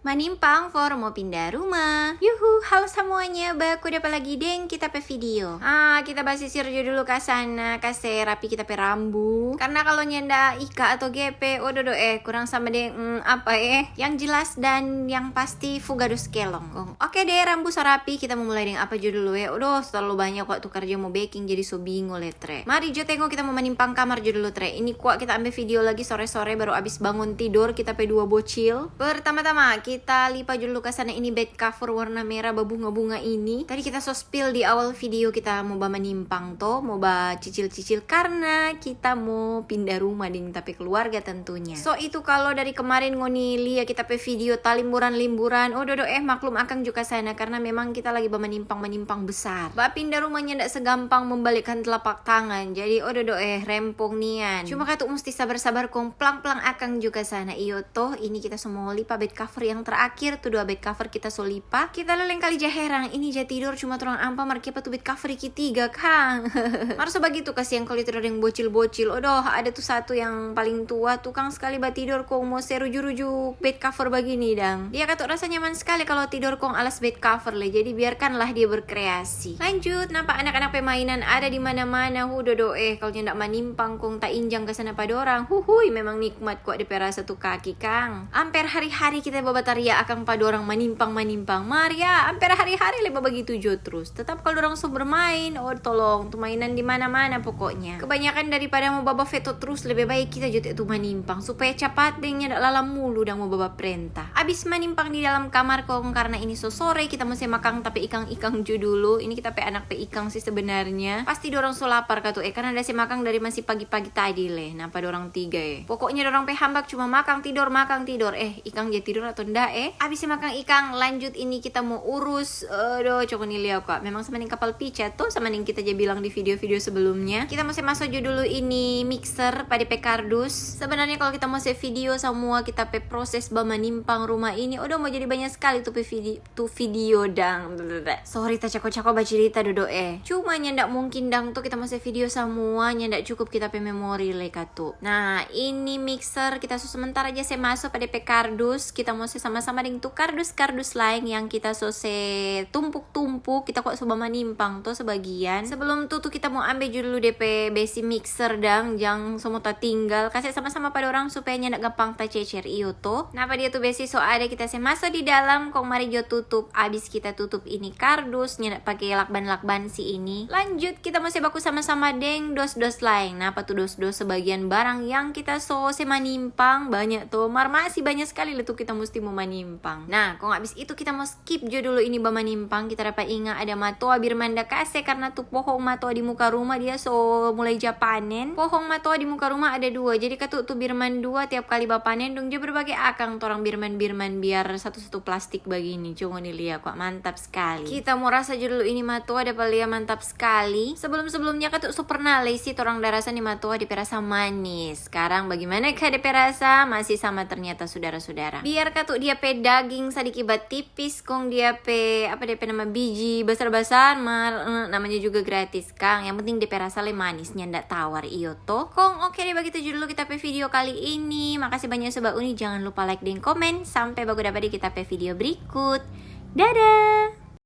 Manimpang for mau pindah rumah. Yuhu, halo semuanya, baku dapat lagi deng kita pe video. Kita basisir dulu ke sana, kasih rapi kita pe rambu. Karena kalau nyenda Ika atau GP, kurang sama deng yang jelas dan yang pasti fugadus kelong. Oke deh, rambu sarapi kita mau mulai dengan apa dulu terlalu banyak kok tuh kerja mau baking jadi so bingung letre. Mari jo tengok kita mau manimpang kamar dulu tre. Ini kuat kita ambil video lagi sore-sore baru abis bangun tidur kita pe dua bocil. Pertama-tama kita lipat dulu ke sana ini bed cover warna merah berbunga-bunga ini. Tadi kita so spill di awal video kita mau manimpang mau cicil-cicil karena kita mau pindah rumah ding tapi keluarga tentunya. So itu kalau dari kemarin ngoni lihat kita pe video limburan maklum akan juga sana karena memang kita lagi manimpang besar. Pindah rumahnya ndak segampang membalikkan telapak tangan. Jadi rempong nian. Cuma katu mesti sabar-sabar kong pelang-pelang akan juga sana. Iyo toh ini kita semua lipat bed cover yang terakhir tuh dua bed cover kita solipa. Kita leleng kali jaherang ini jah tidur cuma turang ampa marki apa tuh bed cover iki 3 kang. Marso begitu kasihan kalau tidur yang bocil-bocil. Ada tuh satu yang paling tua tukang sekali tidur kong mau seruju-ruju bed cover begini dang. Dia kata rasa nyaman sekali kalau tidur kong alas bed cover le. Jadi biarkanlah dia berkreasi. Lanjut, nampak anak-anak pemainan ada di mana-mana. Kalau nyendak manimpang kong tak injang ke sana pada orang. Memang nikmat kok di perasa tuh kaki kang. Amper hari-hari kita babataria akan pada orang manimpang. Maria, amper hari-hari leba begitu jo terus. Tetap kalau orang so bermain, tolong tuh mainan di mana-mana pokoknya. Kebanyakan daripada mau baba veto terus lebih baik kita jote itu manimpang supaya cepat dengnya ndak lalam mulu dan mau baba perintah. Abis manimpang di dalam kamar kong karena ini so sore kita mesti makan tapi ikang jo dulu. Ini kita pe anak pe ikang sih sebenarnya. Pasti dorong so lapar katu karena ada si makan dari masih pagi-pagi tadi le. Nah pada orang 3 Pokoknya dorong pe hambak cuma makan tidur. Ikang jadi tidur atau ndak Abis makan ikang lanjut ini kita mau urus coba nih lihat kak. Memang sama nih kapal picat tuh sama nih kita aja bilang di video-video sebelumnya. Kita masih masuk dulu ini mixer pada pe kardus. Sebenarnya kalau kita masih video semua kita pe proses manimpang rumah ini mau jadi banyak sekali tuh video dang. Sorry tak cako-cako bacerita Cuma ndak mungkin dang tuh kita masih video semuanya ndak cukup kita pe memori le katu. Nah ini mixer kita sementara aja saya masuk pada pe kardus. Kita mau sama-sama dengan tuh kardus lain yang kita tumpuk-tumpuk kita kok coba manimpang tuh sebagian. Sebelum tuh kita mau ambil dulu DP besi mixer dang jangan semua tinggal kasih sama-sama pada orang supaya ndak gampang tak cecer iyo tuh. Napa dia tuh besi ada kita masuk di dalam kong mari jo tutup. Abis kita tutup ini kardus ndak pakai lakban si ini. Lanjut kita masih baku sama-sama deng dos lain. Napa tuh dos sebagian barang yang kita manimpang banyak tuh masih banyak sekali tuh kita mesti mau manimpang. Nah kok abis itu kita mau skip jo dulu ini manimpang. Kita dapat ingat ada matoa birmanda kase karena tuh pohon matoa di muka rumah dia mulai panen. Pohon matoa di muka rumah ada 2 jadi tuh birman 2 tiap kali panen dong dia berbagai akang torang birman biar satu plastik begini. Coba nih lihat kok mantap sekali. Kita mau rasa jo dulu ini matoa dapat lihat mantap sekali. Sebelumnya tuh pernah sih torang darasa nih matoa di perasa manis. Sekarang bagaimana di perasa masih sama ternyata saudara-saudara. Biar tuh dia pe daging sedikit tipis kong dia pe nama biji besar-besar namanya juga gratis kang. Yang penting dia rasa manisnya ndak tawar iyo toh. Kong oke deh begitu dulu kita pe video kali ini. Makasih banyak sobat Uni, jangan lupa like dan komen. Sampai bagus dapat di kita pe video berikut. Dadah.